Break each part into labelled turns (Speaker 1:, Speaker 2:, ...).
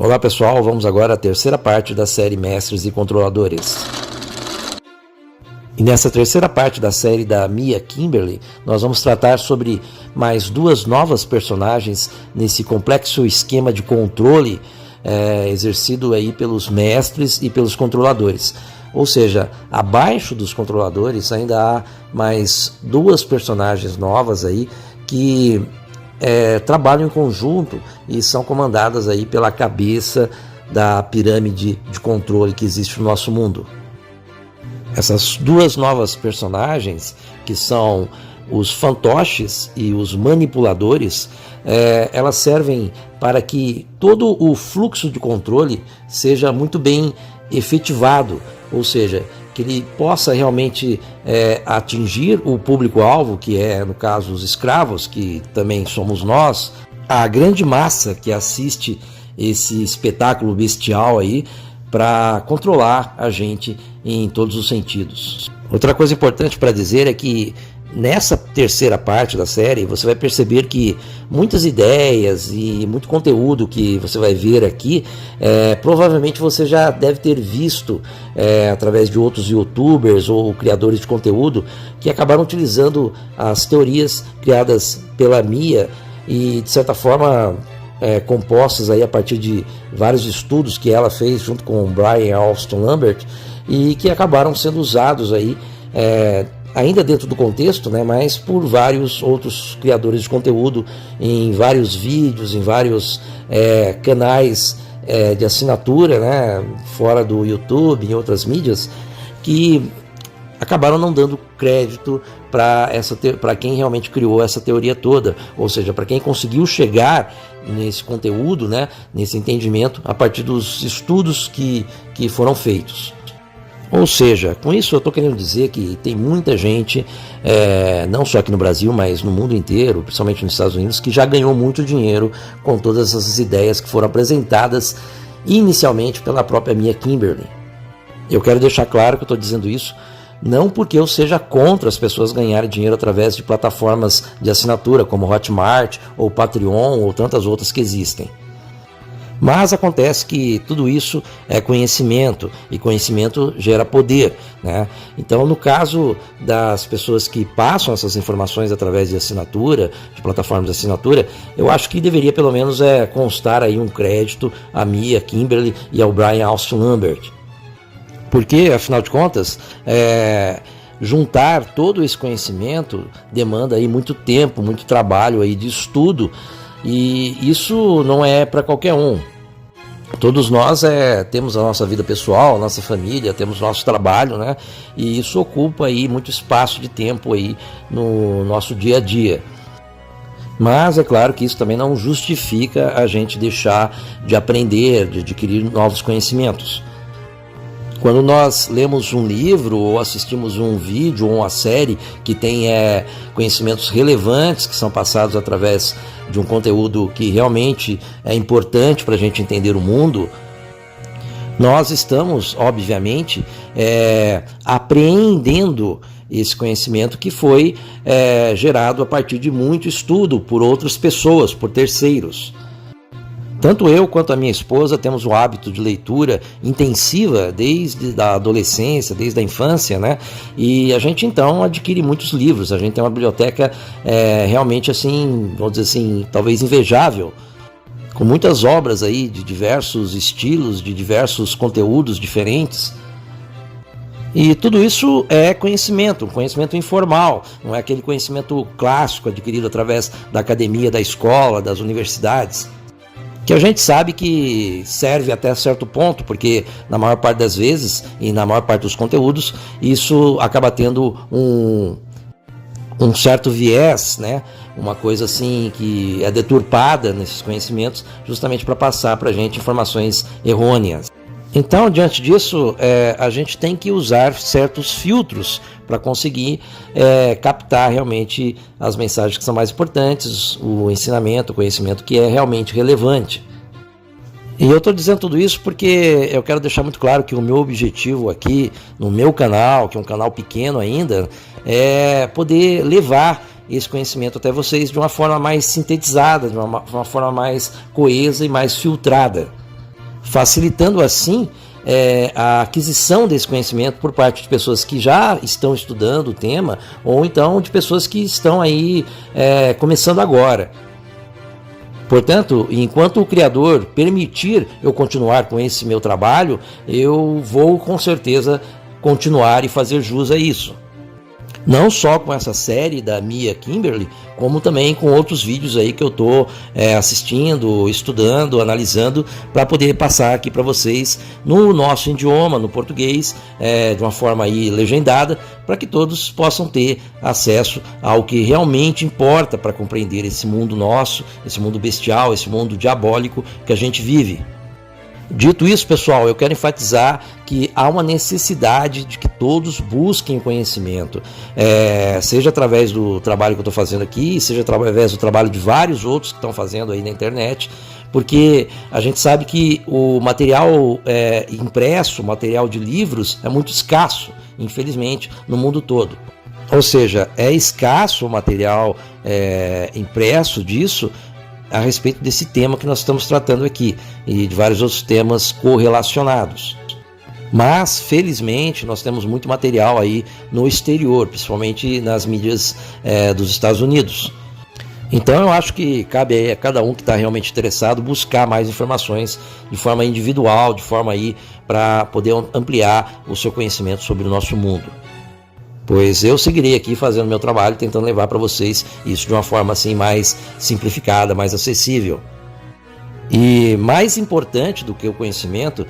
Speaker 1: Olá pessoal, vamos agora à terceira parte da série Mestres e Controladores. E nessa terceira parte da série da Kimberly, nós vamos tratar sobre mais duas novas personagens nesse complexo esquema de controle exercido aí pelos mestres e pelos controladores. Ou seja, abaixo dos controladores ainda há mais duas personagens novas aí que trabalham em conjunto e são comandadas aí pela cabeça da pirâmide de controle que existe no nosso mundo. Essas duas novas personagens, que são os fantoches e os manipuladores, elas servem para que todo o fluxo de controle seja muito bem efetivado, ou seja, que ele possa realmente atingir o público-alvo, que é, no caso, os escravos, que também somos nós, a grande massa que assiste esse espetáculo bestial aí, para controlar a gente em todos os sentidos. Outra coisa importante para dizer é que nessa terceira parte da série você vai perceber que muitas ideias e muito conteúdo que você vai ver aqui provavelmente você já deve ter visto através de outros youtubers ou criadores de conteúdo que acabaram utilizando as teorias criadas pela Mia e de certa forma compostas aí a partir de vários estudos que ela fez junto com o Brian Alston Lambert e que acabaram sendo usados aí ainda dentro do contexto, né, mas por vários outros criadores de conteúdo em vários vídeos, em vários canais de assinatura, né, fora do YouTube, em outras mídias, que acabaram não dando crédito para quem realmente criou essa teoria toda, ou seja, para quem conseguiu chegar nesse conteúdo, né, nesse entendimento, a partir dos estudos que foram feitos. Ou seja, com isso eu estou querendo dizer que tem muita gente, não só aqui no Brasil, mas no mundo inteiro, principalmente nos Estados Unidos, que já ganhou muito dinheiro com todas essas ideias que foram apresentadas inicialmente pela própria Kimberly. Eu quero deixar claro que eu estou dizendo isso não porque eu seja contra as pessoas ganharem dinheiro através de plataformas de assinatura como Hotmart ou Patreon ou tantas outras que existem. Mas acontece que tudo isso é conhecimento e conhecimento gera poder, né? Então, no caso das pessoas que passam essas informações através de assinatura, de plataformas de assinatura, eu acho que deveria pelo menos constar aí um crédito à Mia Kimberly e ao Brian Alston Lambert. Porque, afinal de contas, juntar todo esse conhecimento demanda aí muito tempo, muito trabalho aí de estudo, e isso não é para qualquer um. Todos nós temos a nossa vida pessoal, a nossa família, temos nosso trabalho, né? E isso ocupa aí muito espaço de tempo aí no nosso dia a dia. Mas é claro que isso também não justifica a gente deixar de aprender, de adquirir novos conhecimentos. Quando nós lemos um livro ou assistimos um vídeo ou uma série que tem conhecimentos relevantes que são passados através de um conteúdo que realmente é importante para a gente entender o mundo, nós estamos, obviamente, apreendendo esse conhecimento que foi gerado a partir de muito estudo por outras pessoas, por terceiros. Tanto eu quanto a minha esposa temos o hábito de leitura intensiva desde a adolescência, desde a infância, né? E a gente então adquire muitos livros, a gente tem uma biblioteca realmente assim, vamos dizer assim, talvez invejável, com muitas obras aí de diversos estilos, de diversos conteúdos diferentes. E tudo isso é conhecimento, um conhecimento informal, não é aquele conhecimento clássico adquirido através da academia, da escola, das universidades, que a gente sabe que serve até certo ponto, porque na maior parte das vezes e na maior parte dos conteúdos, isso acaba tendo um certo viés, né? Uma coisa assim que é deturpada nesses conhecimentos, justamente para passar para a gente informações errôneas. Então, diante disso, a gente tem que usar certos filtros para conseguir captar realmente as mensagens que são mais importantes, o ensinamento, o conhecimento que é realmente relevante. E eu estou dizendo tudo isso porque eu quero deixar muito claro que o meu objetivo aqui no meu canal, que é um canal pequeno ainda, é poder levar esse conhecimento até vocês de uma forma mais sintetizada, de uma forma mais coesa e mais filtrada. facilitando assim a aquisição desse conhecimento por parte de pessoas que já estão estudando o tema, ou então de pessoas que estão aí começando agora. Portanto, enquanto o Criador permitir eu continuar com esse meu trabalho, eu vou com certeza continuar e fazer jus a isso. Não só com essa série da Kimberly, como também com outros vídeos aí que eu estou assistindo, estudando, analisando, para poder passar aqui para vocês no nosso idioma, no português, de uma forma aí legendada, para que todos possam ter acesso ao que realmente importa para compreender esse mundo nosso, esse mundo bestial, esse mundo diabólico que a gente vive. Dito isso, pessoal, eu quero enfatizar que há uma necessidade de que todos busquem conhecimento, seja através do trabalho que eu estou fazendo aqui, seja através do trabalho de vários outros que estão fazendo aí na internet, porque a gente sabe que o material impresso, o material de livros é muito escasso, infelizmente, no mundo todo. Ou seja, é escasso o material impresso disso, a respeito desse tema que nós estamos tratando aqui e de vários outros temas correlacionados. Mas, felizmente, nós temos muito material aí no exterior, principalmente nas mídias dos Estados Unidos. Então eu acho que cabe aí a cada um que está realmente interessado buscar mais informações de forma individual, de forma aí para poder ampliar o seu conhecimento sobre o nosso mundo. Pois eu seguirei aqui fazendo meu trabalho, tentando levar para vocês isso de uma forma assim mais simplificada, mais acessível. E mais importante do que o conhecimento,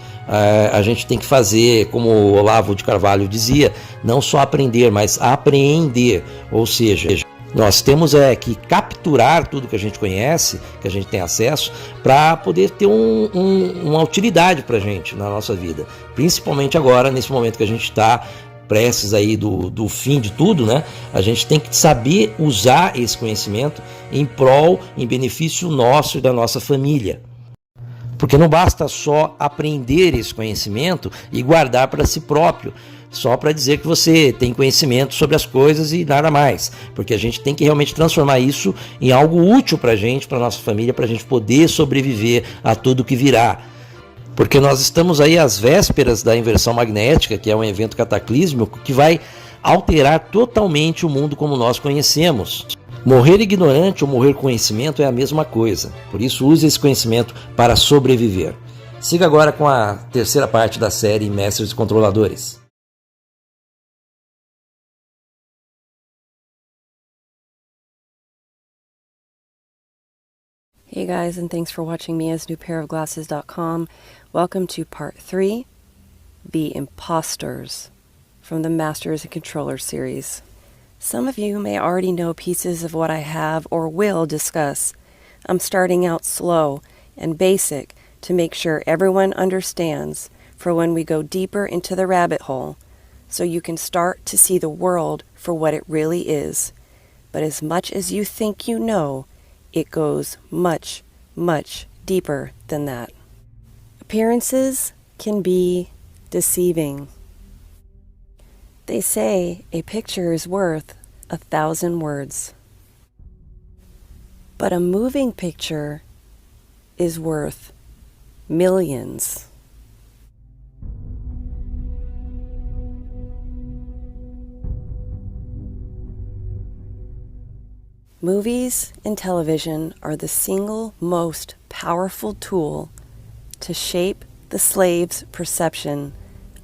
Speaker 1: a gente tem que fazer, como o Olavo de Carvalho dizia, não só aprender, mas apreender. Ou seja, nós temos que capturar tudo que a gente conhece, que a gente tem acesso, para poder ter uma utilidade para a gente na nossa vida. Principalmente agora, nesse momento que a gente está prestes aí do fim de tudo, né? A gente tem que saber usar esse conhecimento em prol, em benefício nosso e da nossa família. Porque não basta só aprender esse conhecimento e guardar para si próprio, só para dizer que você tem conhecimento sobre as coisas e nada mais. Porque a gente tem que realmente transformar isso em algo útil para a gente, para nossa família, para a gente poder sobreviver a tudo que virá. Porque nós estamos aí às vésperas da inversão magnética, que é um evento cataclísmico que vai alterar totalmente o mundo como nós conhecemos. Morrer ignorante ou morrer com conhecimento é a mesma coisa. Por isso, use esse conhecimento para sobreviver. Siga agora com a terceira parte da série Mestres e Controladores.
Speaker 2: Hey guys, and thanks for watching measnewpairofglasses.com. Welcome to part 3, The Imposters, from the Masters and Controllers series. Some of you may already know pieces of what I have or will discuss. I'm starting out slow and basic to make sure everyone understands for when we go deeper into the rabbit hole, so you can start to see the world for what it really is. But as much as you think you know, it goes much, much deeper than that. Appearances can be deceiving. They say a picture is worth 1,000 words. But a moving picture is worth millions. Movies and television are the single most powerful tool to shape the slave's perception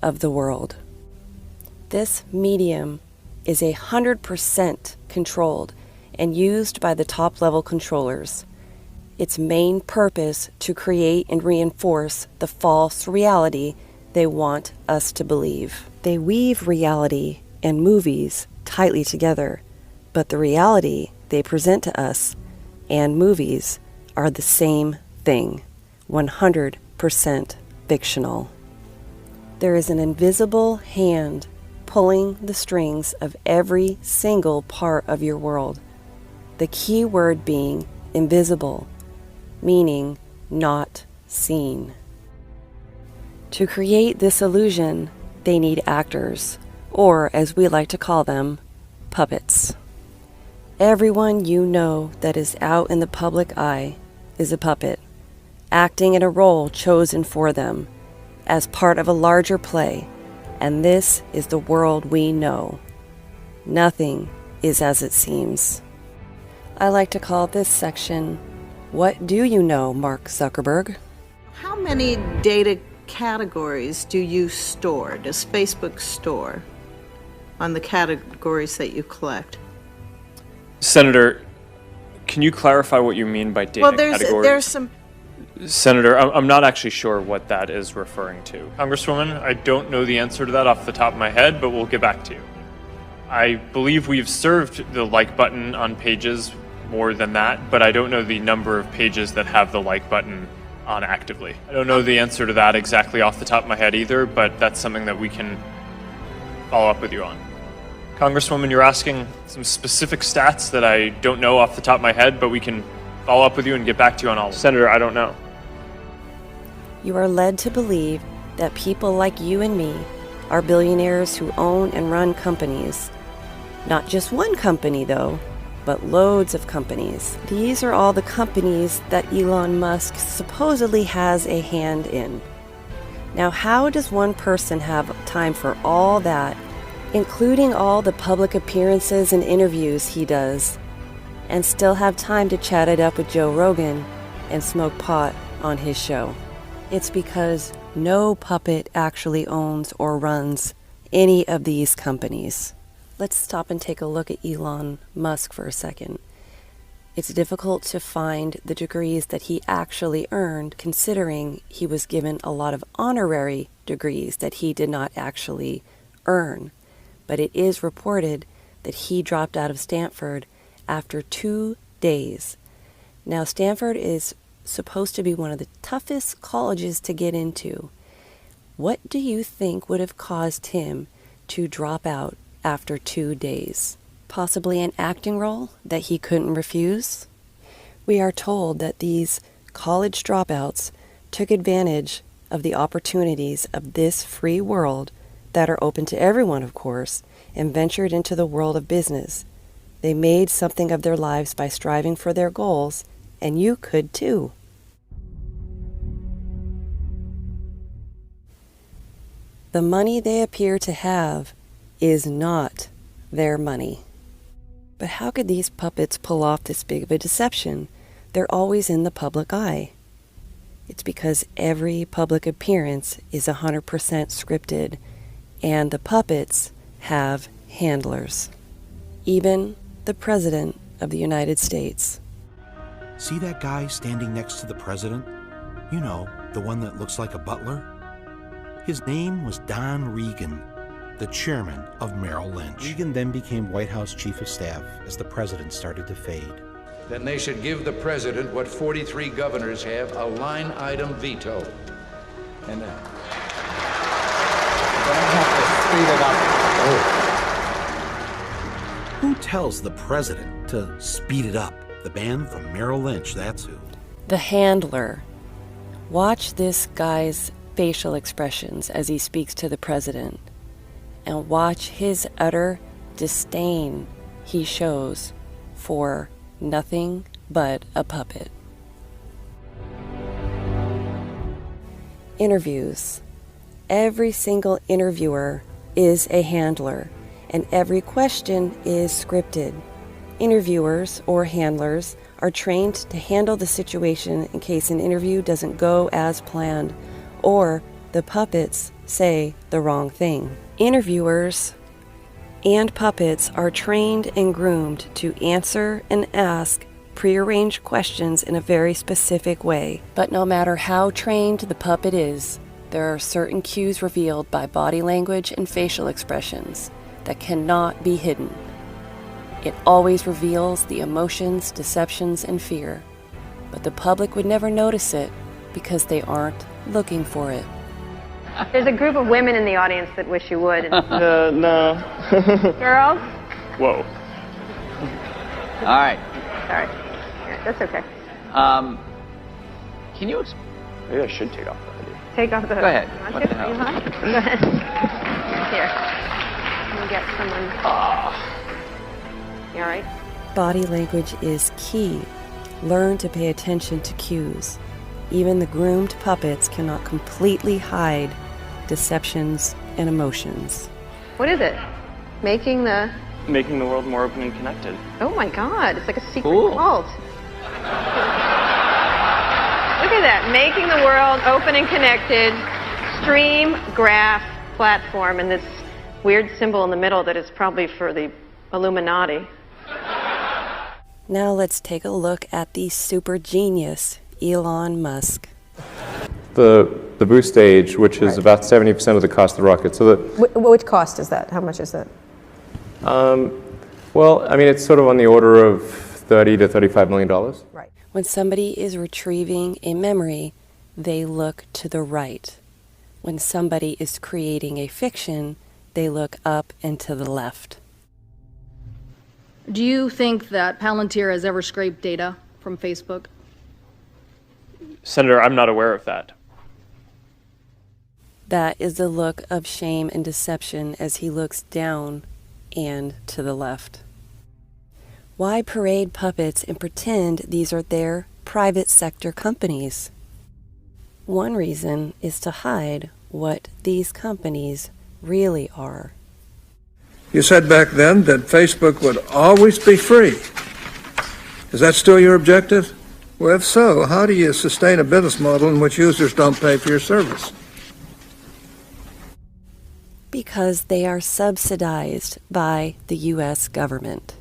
Speaker 2: of the world. This medium is 100% controlled and used by the top-level controllers. Its main purpose to create and reinforce the false reality they want us to believe. They weave reality and movies tightly together, but the reality they present to us and movies are the same thing, 100% fictional. There is an invisible hand pulling the strings of every single part of your world. The key word being invisible, meaning not seen. To create this illusion, they need actors, or as we like to call them, puppets. Everyone you know that is out in the public eye is a puppet, acting in a role chosen for them, as part of a larger play, and this is the world we know. Nothing is as it seems. I like to call this section, What Do You Know, Mark Zuckerberg?
Speaker 3: How many data categories do you store? Does Facebook store on the categories that you collect?
Speaker 4: Senator, can you clarify what you mean by data categories?
Speaker 3: There's some...
Speaker 4: Senator, I'm not actually sure what that is referring to. Congresswoman, I don't know the answer to that off the top of my head, but we'll get back to you. I believe we've served the like button on pages more than that, but I don't know the number of pages that have the like button on actively. I don't know the answer to that exactly off the top of my head either, but that's something that we can follow up with you on. Congresswoman, you're asking some specific stats that I don't know off the top of my head, but we can follow up with you and get back to you on all of them. Senator, I don't know.
Speaker 2: You are led to believe that people like you and me are billionaires who own and run companies. Not just one company, though, but loads of companies. These are all the companies that Elon Musk supposedly has a hand in. Now, how does one person have time for all that, including all the public appearances and interviews he does, and still have time to chat it up with Joe Rogan and smoke pot on his show? It's because no puppet actually owns or runs any of these companies. Let's stop and take a look at Elon Musk for a second. It's difficult to find the degrees that he actually earned, considering he was given a lot of honorary degrees that he did not actually earn. But it is reported that he dropped out of Stanford after 2 days. Now, Stanford is supposed to be one of the toughest colleges to get into. What do you think would have caused him to drop out after 2 days? Possibly an acting role that he couldn't refuse? We are told that these college dropouts took advantage of the opportunities of this free world that are open to everyone, of course, and ventured into the world of business. They made something of their lives by striving for their goals, and you could too. The money they appear to have is not their money. But how could these puppets pull off this big of a deception? They're always in the public eye. It's because every public appearance is 100% scripted, and the puppets have handlers. Even the President of the United States.
Speaker 5: See that guy standing next to the president? You know, the one that looks like a butler? His name was Don Regan, the chairman of Merrill Lynch. Regan then became White House Chief of Staff as the president started to fade.
Speaker 6: Then they should give the president what 43 governors have, a line item veto. And
Speaker 7: Gonna have to speed it up.
Speaker 5: Who tells the president to speed it up? The man from Merrill Lynch, that's who.
Speaker 2: The handler. Watch this guy's facial expressions as he speaks to the president, and watch his utter disdain he shows for nothing but a puppet. Interviews. Every single interviewer is a handler, and every question is scripted. Interviewers or handlers are trained to handle the situation in case an interview doesn't go as planned, or the puppets say the wrong thing. Interviewers and puppets are trained and groomed to answer and ask prearranged questions in a very specific way. But no matter how trained the puppet is, there are certain cues revealed by body language and facial expressions that cannot be hidden. It always reveals the emotions, deceptions, and fear, but the public would never notice it because they aren't looking for it.
Speaker 8: There's a group of women in the audience that wish you would.
Speaker 4: No.
Speaker 8: Girls?
Speaker 4: Whoa.
Speaker 7: All right.
Speaker 8: Sorry. Yeah, that's okay.
Speaker 7: Can you
Speaker 4: Maybe I should take off the hoodie.
Speaker 8: Take off the hood.
Speaker 7: Go ahead.
Speaker 8: You want
Speaker 7: What
Speaker 8: to?
Speaker 7: the hell?
Speaker 8: You want? Go ahead. Here. Let me get someone. You all right?
Speaker 2: Body language is key. Learn to pay attention to cues. Even the groomed puppets cannot completely hide deceptions and emotions.
Speaker 8: What is it? Making the
Speaker 9: world more open and connected.
Speaker 8: Oh my God, it's like a secret
Speaker 9: Cool.
Speaker 8: cult. Look at that, making the world open and connected, stream, graph, platform, and this weird symbol in the middle that is probably for the Illuminati.
Speaker 2: Now let's take a look at the super genius, Elon Musk.
Speaker 10: The boost stage, which is about 70% of the cost of the rocket. So
Speaker 11: Which cost is that? How much is that?
Speaker 10: well, I mean, it's sort of on the order of $30 to $35 million.
Speaker 11: Right.
Speaker 2: When somebody is retrieving a memory, they look to the right. When somebody is creating a fiction, they look up and to the left.
Speaker 12: Do you think that Palantir has ever scraped data from Facebook?
Speaker 4: Senator, I'm not aware of that.
Speaker 2: That is the look of shame and deception as he looks down and to the left. Why parade puppets and pretend these are their private sector companies? One reason is to hide what these companies really are.
Speaker 13: You said back then that Facebook would always be free. Is that still your objective? Well, if so, how do you sustain a business model in which users don't pay for your service?
Speaker 2: Because they are subsidized by the U.S. government.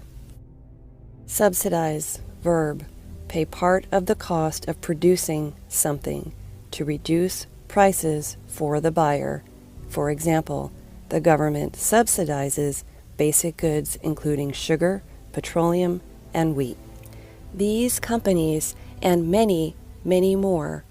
Speaker 2: Subsidize, verb, pay part of the cost of producing something to reduce prices for the buyer. For example, the government subsidizes basic goods including sugar, petroleum, and wheat. These companies and many, many more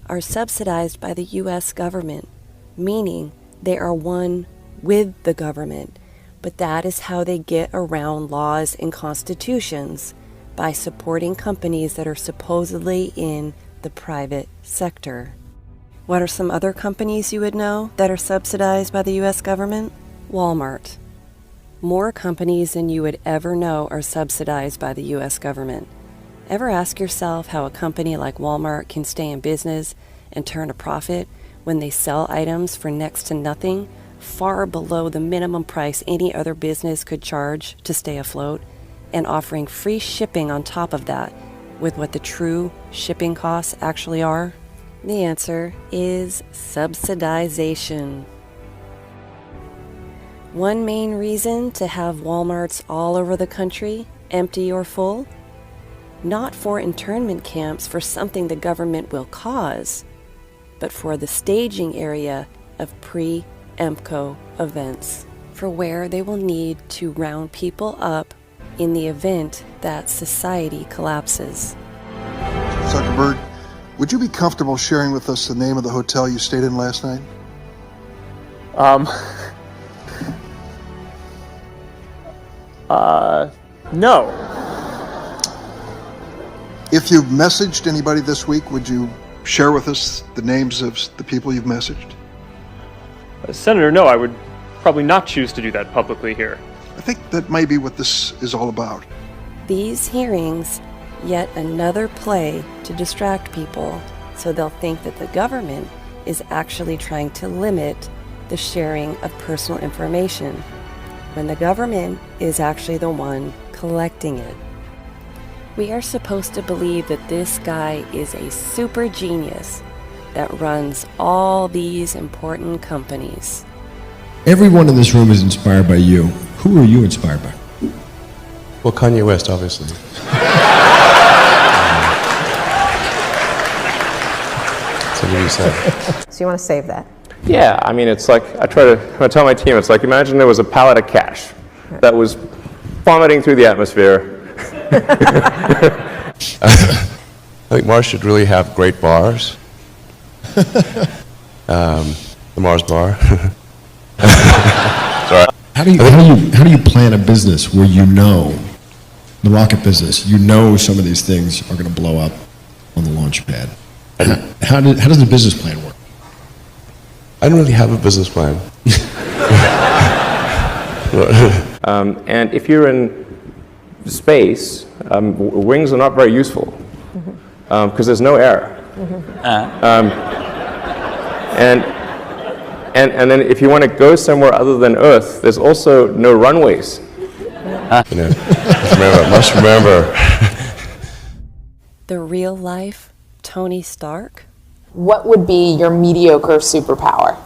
Speaker 2: are subsidized by the U.S. government, meaning they are one with the government. But that is how they get around laws and constitutions, by supporting companies that are supposedly in the private sector. What are some other companies you would know that are subsidized by the U.S. government? Walmart. More companies than you would ever know are subsidized by the U.S. government. Ever ask yourself how a company like Walmart can stay in business and turn a profit when they sell items for next to nothing, far below the minimum price any other business could charge to stay afloat, and offering free shipping on top of that with what the true shipping costs actually are? The answer is subsidization. One main reason to have Walmarts all over the country, empty or full? Not for internment camps for something the government will cause, but for the staging area of pre-EMCO events, for where they will need to round people up in the event that society collapses.
Speaker 14: Zuckerberg, would you be comfortable sharing with us the name of the hotel you stayed in last night?
Speaker 10: No.
Speaker 14: If you've messaged anybody this week, would you share with us the names of the people you've messaged?
Speaker 4: Senator, no, I would probably not choose to do that publicly here.
Speaker 14: I think that may be what this is all about.
Speaker 2: These hearings, yet another play to distract people so they'll think that the government is actually trying to limit the sharing of personal information, when the government is actually the one collecting it. We are supposed to believe that this guy is a super genius that runs all these important companies.
Speaker 15: Everyone in this room is inspired by you. Who are you inspired by?
Speaker 16: Well, Kanye West, obviously. So what do you say?
Speaker 11: So you want to save that?
Speaker 10: Yeah, I mean, it's like, I tell my team, it's like, imagine there was a pallet of cash that was plummeting through the atmosphere.
Speaker 16: I think Mars should really have great bars. The Mars bar. Sorry.
Speaker 15: How do you plan a business where you know, the rocket business, you know some of these things are going to blow up on the launch pad? How does the business plan work?
Speaker 16: I don't really have a business plan.
Speaker 10: And if you're in space, wings are not very useful because there's no air. And then if you want to go somewhere other than Earth, there's also no runways.
Speaker 16: You know, must remember.
Speaker 2: The real life Tony Stark?
Speaker 17: What would be your mediocre superpower?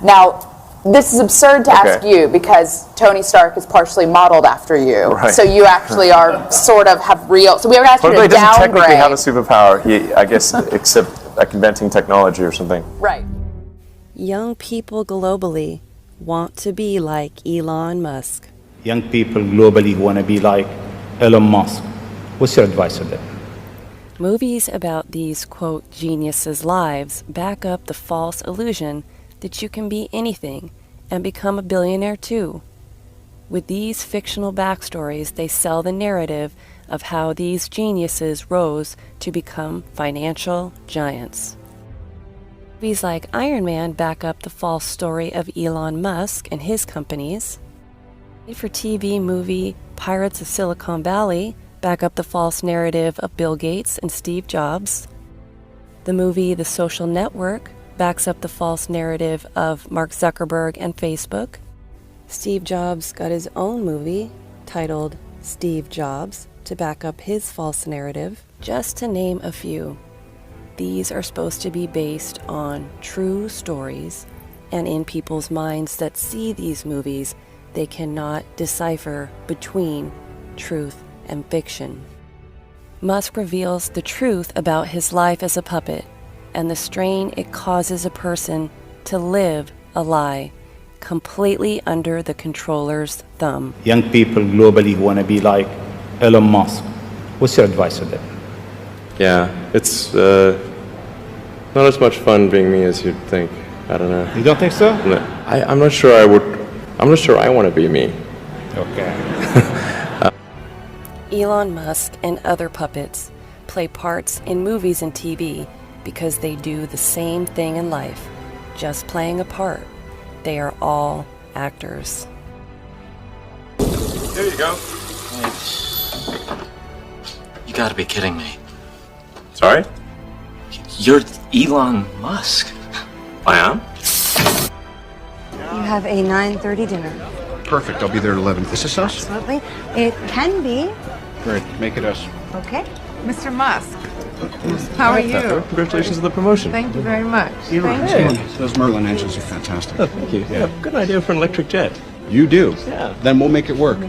Speaker 17: Now, this is absurd to ask you because Tony Stark is partially modeled after you.
Speaker 10: Right.
Speaker 17: So you actually are sort of have real. So we were asking you
Speaker 10: Well,
Speaker 17: to
Speaker 10: he doesn't technically have a
Speaker 17: downgrade.
Speaker 10: superpower, I guess, except like inventing technology or something.
Speaker 17: Right.
Speaker 2: Young people globally want to be like Elon Musk.
Speaker 18: Young people globally want to be like Elon Musk. What's your advice to them?
Speaker 2: Movies about these, quote, geniuses' lives back up the false illusion that you can be anything and become a billionaire too. With these fictional backstories, they sell the narrative of how these geniuses rose to become financial giants. Movies like Iron Man back up the false story of Elon Musk and his companies. Made-for-TV movie Pirates of Silicon Valley back up the false narrative of Bill Gates and Steve Jobs. The movie The Social Network backs up the false narrative of Mark Zuckerberg and Facebook. Steve Jobs got his own movie titled Steve Jobs to back up his false narrative, just to name a few. These are supposed to be based on true stories, and in people's minds that see these movies, they cannot decipher between truth and fiction. Musk reveals the truth about his life as a puppet and the strain it causes a person to live a lie completely under the controller's thumb.
Speaker 18: Young people globally want to be like Elon Musk. What's your advice to them?
Speaker 10: Yeah, it's not as much fun being me as you'd think. I don't know.
Speaker 18: You don't think so?
Speaker 10: No, I'm not sure I would. I'm not sure I want to be me.
Speaker 18: Okay.
Speaker 2: Elon Musk and other puppets play parts in movies and TV because they do the same thing in life, just playing a part. They are all actors.
Speaker 10: There you go.
Speaker 19: You gotta be kidding me.
Speaker 10: Sorry?
Speaker 19: You're Elon Musk.
Speaker 10: I am?
Speaker 20: You have a 9:30 dinner.
Speaker 14: Perfect. I'll be there at 11. Is this us?
Speaker 20: Absolutely. It can be.
Speaker 14: Great. Make it us.
Speaker 20: Okay. Mr. Musk, how are you?
Speaker 10: Congratulations on the promotion.
Speaker 20: Thank you very much.
Speaker 14: Elon,
Speaker 20: Thank you.
Speaker 14: those Merlin engines are fantastic.
Speaker 10: Oh, thank you. Yeah, good idea for an electric jet.
Speaker 14: You do?
Speaker 10: Yeah.
Speaker 14: Then we'll make it work.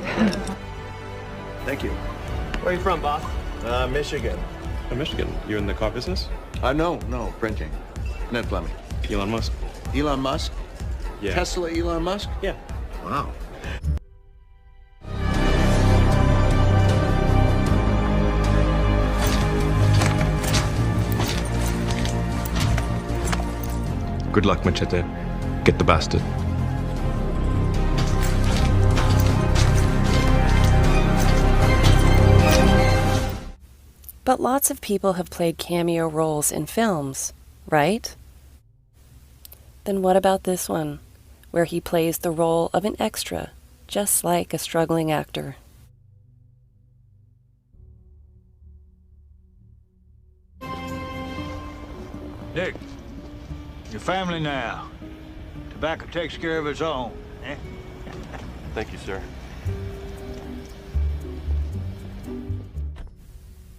Speaker 21: Thank you. Where are you from, boss? Michigan.
Speaker 10: Oh, Michigan. You in the car business?
Speaker 21: No, printing. Ned Fleming.
Speaker 10: Elon Musk.
Speaker 21: Elon Musk?
Speaker 10: Yeah.
Speaker 21: Tesla Elon Musk?
Speaker 10: Yeah.
Speaker 21: Wow.
Speaker 10: Good luck, Machete. Get the bastard.
Speaker 2: But lots of people have played cameo roles in films, right? Then what about this one, where he plays the role of an extra, just like a struggling actor?
Speaker 22: Nick, your family now. Tobacco takes care of its own, eh?
Speaker 10: Thank you, sir.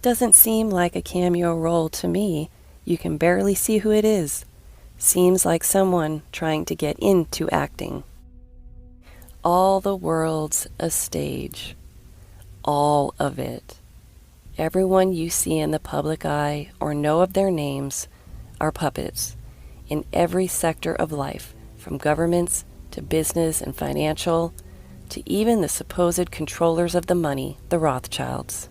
Speaker 2: Doesn't seem like a cameo role to me. You can barely see who it is. Seems like someone trying to get into acting. All the world's a stage. All of it. Everyone you see in the public eye or know of their names are puppets in every sector of life, from governments to business and financial, to even the supposed controllers of the money, the Rothschilds.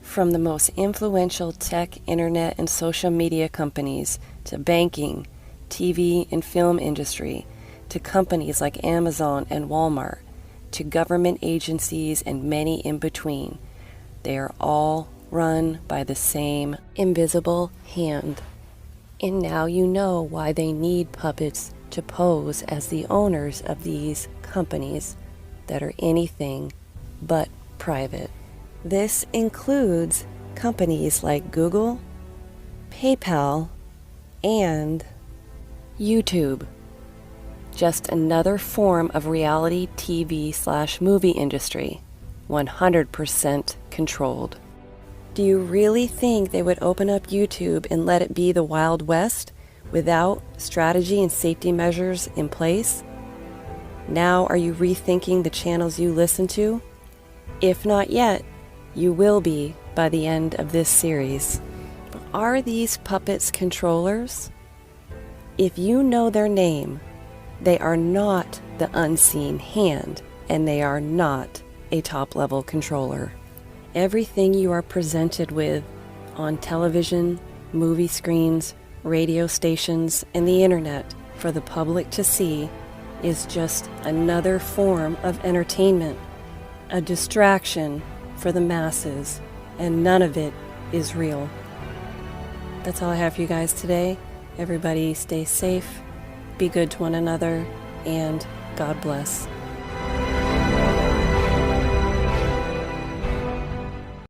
Speaker 2: From the most influential tech, internet, and social media companies to banking, TV, and film industry, to companies like Amazon and Walmart, to government agencies and many in between, they are all run by the same invisible hand. And now you know why they need puppets to pose as the owners of these companies that are anything but private. This includes companies like Google, PayPal, and YouTube. Just another form of reality TV/movie industry, 100% controlled. Do you really think they would open up YouTube and let it be the Wild West without strategy and safety measures in place? Now are you rethinking the channels you listen to? If not yet, you will be by the end of this series. But are these puppets controllers? If you know their name, they are not the unseen hand, and they are not a top-level controller. Everything you are presented with on television, movie screens, radio stations, and the internet for the public to see is just another form of entertainment, a distraction for the masses, and none of it is real. That's all I have for you guys today. Everybody stay safe, be good to one another, and God bless.